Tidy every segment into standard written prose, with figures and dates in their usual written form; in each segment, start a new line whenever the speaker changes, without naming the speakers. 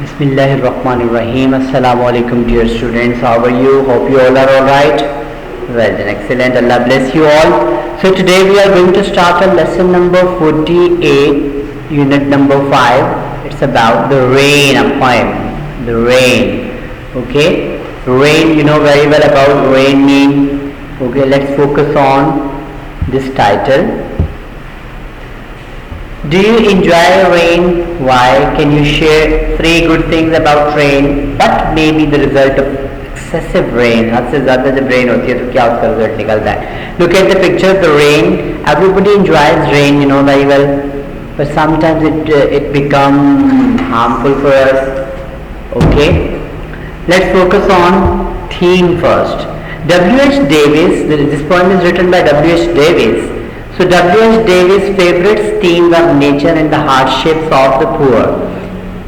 Bismillahirrahmanirrahim. Assalamu alaikum dear students. How are you? Hope you all are alright. Well then, excellent. Allah bless you all. So today we are going to start our lesson number 48, unit number 5. It's about the rain, a poem. The rain. Okay. Rain, you know very well about rain mean. Okay, let's focus on this title. Do you enjoy rain? Why? Can you share 3 good things about rain? What may be the result of excessive rain? हद से ज़्यादा जब rain होती है तो क्या उसका result निकलता है? Look at the picture of the rain. Everybody enjoys rain, you know very well. But sometimes it becomes harmful for us. Okay? Let's focus on theme first. W.H. Davis. This poem is written by W.H. Davis. So W.H. Davis' favorite themes are nature and the hardships of the poor.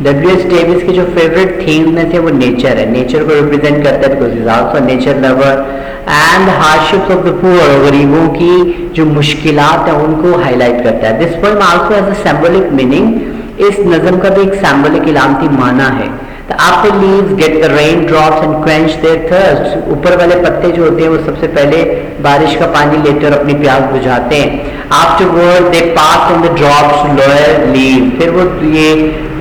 W.H. Davis की जो favorite theme में से वो nature है. Nature को represent करता है because he is also a nature lover. And the hardships of the poor, गरीबों की जो मुश्किलात हैं उनको highlight करता है. This poem also has a symbolic meaning. इस नज़म का भी एक symbolic इलामती माना है. The upper leaves get the raindrops and quench their thirst. ऊपर वाले पत्ते जो होते हैं वो सबसे पहले बारिश का पानी लेते और अपनी प्यास बुझाते हैं. Afterward they pass on the drops to lower leaves. फिर वो ये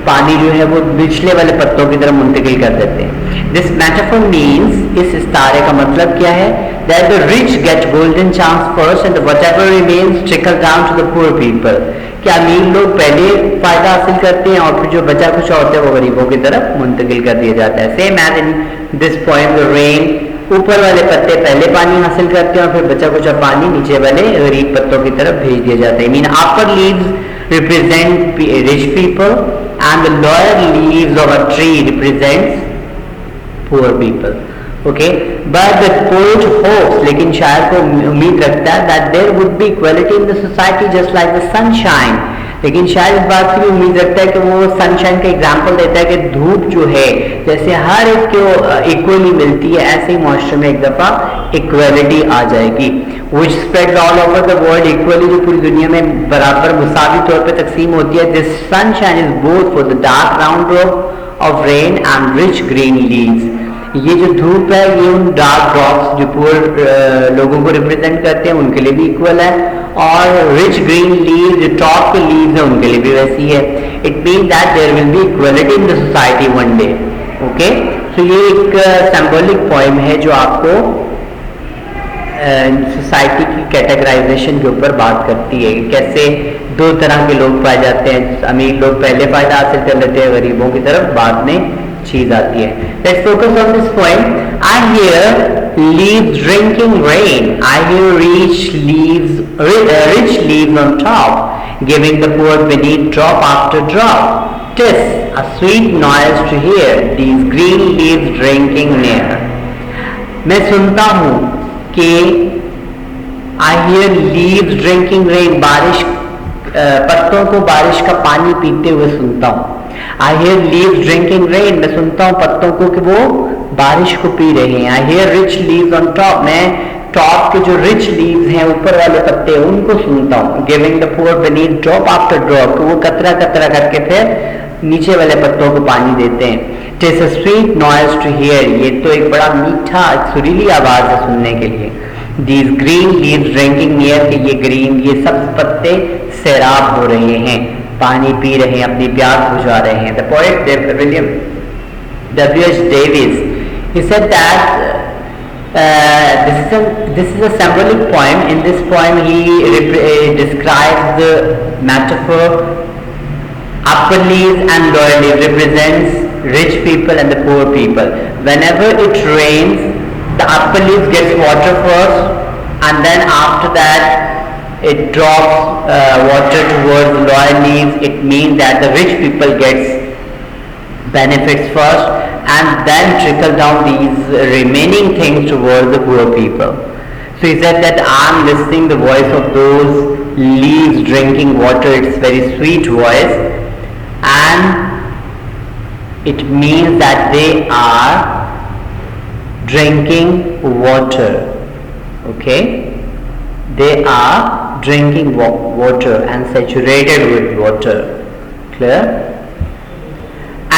पानी जो है वो निचले वाले पत्तों की तरफ मुंतकिल कर देते हैं. This metaphor means, इस इस्तारे का मतलब क्या है? That the rich get golden chance first and whatever remains trickle down to the poor people. कि अमीर लोग पहले फायदा हासिल करते हैं और फिर जो बचा कुछ होता है वो गरीबों की तरफ मुंतकिल कर दिया जाता है. Same as in this poem the rain, ऊपर वाले पत्ते पहले पानी हासिल करते हैं और फिर बचा कुछ पानी नीचे वाले गरीब पत्तों की तरफ भेज दिया जाता है. Mean upper leaves represent rich people and the lower leaves of a tree represents poor people. Okay, but the poet hopes, लेकिन शायर को उम्मीद रखता है that there would be equality in the society just like the sunshine. लेकिन शायद इस बात की भी उम्मीद रखता है कि वो सनशाइन का एग्जाम्पल देता है कि धूप जो है जैसे हर एक को इक्वली मिलती है ऐसे ही मॉइस्चर में एक दफा इक्वालिटी आ जाएगी. Which spread all over the world equally, जो पूरी दुनिया में बराबर मुसावी तौर पर तकसीम होती है. This sunshine is both for the dark brown drop of rain and rich green leaves. ये जो धूप है ये उन डार्क ड्रॉप्स जो पुअर लोगों को रिप्रेजेंट करते हैं उनके लिए भी इक्वल है, और रिच ग्रीन लीव जो टॉप के लीव्स हैं उनके लिए भी वैसी है. It mean that there will be equality in the society one day. Okay, so ये एक सिंबॉलिक पॉइम है जो आपको सोसाइटी की कैटेगराइजेशन के ऊपर बात करती है. कैसे 2 तरह के लोग पाए जाते हैं. अमीर लोग पहले फायदा हासिल कर लेते हैं, गरीबों की तरफ बाद में चीज आती है. Let's focus on this point. I hear leaves drinking rain. I hear rich leaves on top, giving the poor beneath drop after drop. 'Tis a sweet noise to hear these green leaves drinking near. मैं सुनता हूँ कि I hear leaves drinking rain. बारिश पत्तों को बारिश का पानी पीते हुए सुनता हूँ. I hear leaves drinking rain. मैं सुनता हूँ पत्तों को कि वो बारिश को पी रहे हैं. I hear rich leaves on top. मैं टॉप के जो रिच लीव्स हैं ऊपर वाले पत्ते उनको सुनता हूँ. Giving the poor beneath drop after drop. वो कतरा कतरा करके फिर नीचे वाले पत्तों को पानी देते हैं. Tis a sweet noise to hear. ये तो एक बड़ा मीठा सुरीली आवाज है सुनने के लिए. These green leaves drinking near. कि ये ग्रीन ये सब पत्ते सैराब हो रहे हैं, पानी पी रहे हैं, अपनी प्यास बुझा रहे हैं. The poet William W.H. Davis, he said that this is a symbolic poem. In this poem he describes the metaphor upper leaves and lower leaves represents rich people and the poor people. Whenever it rains, the upper leaves gets water first, and then after that it drops water towards the lower leaves. It means that the rich people gets benefits first and then trickle down these remaining things towards the poor people. So he said that I am listening the voice of those leaves drinking water. It's very sweet voice, and it means that they are drinking water. Okay, they are drinking water and saturated with water. Clear?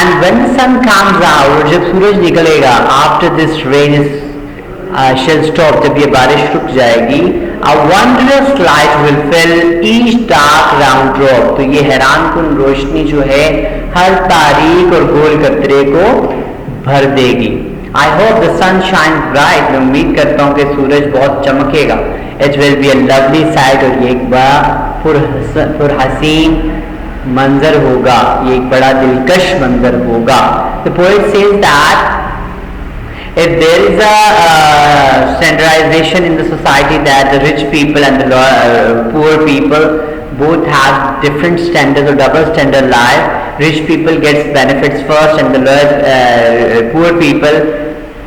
And when the sun comes out, जब सूरज निकलेगा, after this rain is shall stop, जब ये बारिश रुक जाएगी, a wondrous light will fill each dark round drop. तो ये हैरान कुन रोशनी जो है हर तारीक और गोल कतरे को भर देगी. I hope the sun shines bright. मैं उम्मीद करता हूँ कि सूरज बहुत चमकेगा. It will be a lovely sight. और ये एक बड़ा पुरहसीन मंजर होगा, ये एक बड़ा दिलकश मंजर होगा. The poet says that if there is a standardization in the society that the rich people and the poor people both have different standards or double standard life, rich people gets benefits first and the poor people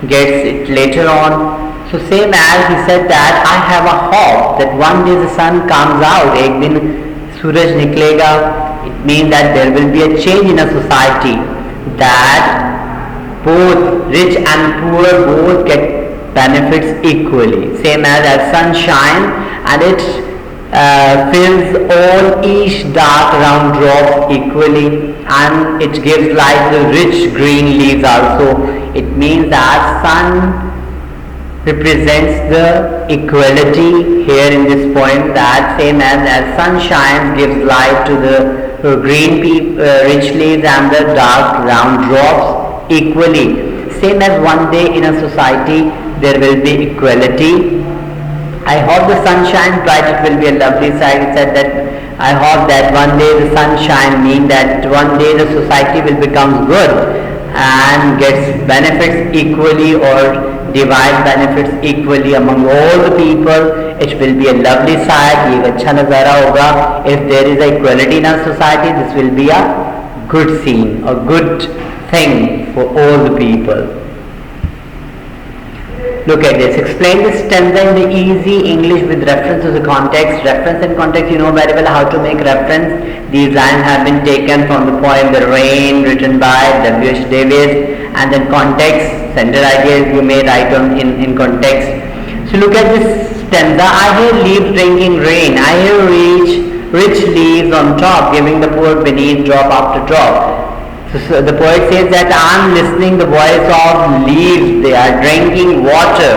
gets it later on. So same as he said that I have a hope that one day the sun comes out, एक दिन सूरज निकलेगा. It means that there will be a change in a society, that both rich and poor both get benefits equally. Same as sun shine and it fills all each dark round drop equally, and it gives light to the rich green leaves also. It means that sun represents the equality here in this point, that same as sun shines gives light to the green rich leaves and the dark round drops equally. Same as one day in a society there will be equality. I hope the sun shines bright, it will be a lovely sight. It said that I hope that one day the sun shine mean that one day the society will become good and gets benefits equally or divide benefits equally among all the people. It will be a lovely sight. ये अच्छा नज़ारा होगा. If there is equality in our society, this will be a good scene, a good thing for all the people. Look at this. Explain this stanza in the easy English with reference to the context. Reference and context, you know very well how to make reference. These lines have been taken from the poem The Rain, written by W.H. Davis. And then context, central ideas you may write on in context. So look at this stanza. I hear leaves drinking rain. I hear rich leaves on top, giving the poor beneath drop after drop. So the poet says that I am listening the voice of leaves. They are drinking water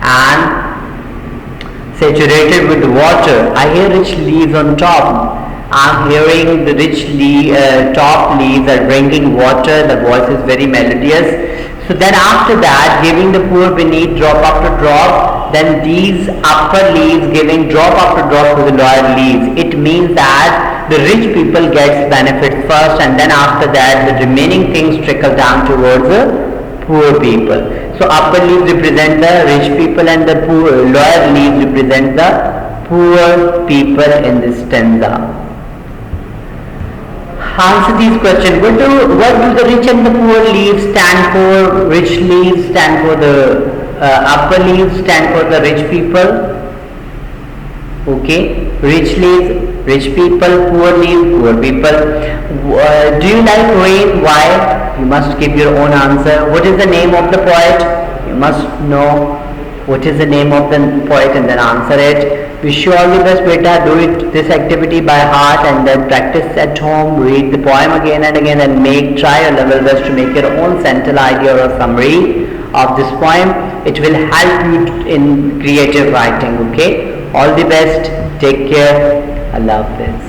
and saturated with water. I hear rich leaves on top. I am hearing the rich top leaves are drinking water. The voice is very melodious. So then after that, giving the poor beneath drop after drop, then these upper leaves giving drop after drop to the lower leaves. It means that the rich people gets benefits first, and then after that the remaining things trickle down towards the poor people. So upper leaves represent the rich people and the lower leaves represent the poor people in this stanza. Answer these questions. What do the rich and the poor leaves stand for? Rich leaves stand for the upper leaves stand for the rich people. Okay, rich leaves, rich people, poor leaves, poor people. Do you like rain? Why? You must give your own answer. What is the name of the poet? You must know what is the name of the poet and then answer it. Wish you all the best, beta. Do this activity by heart and then practice at home. Read the poem again and again and try your level best to make your own central idea or a summary of this poem. It will help you in creative writing. Okay. All the best. Take care. I love this.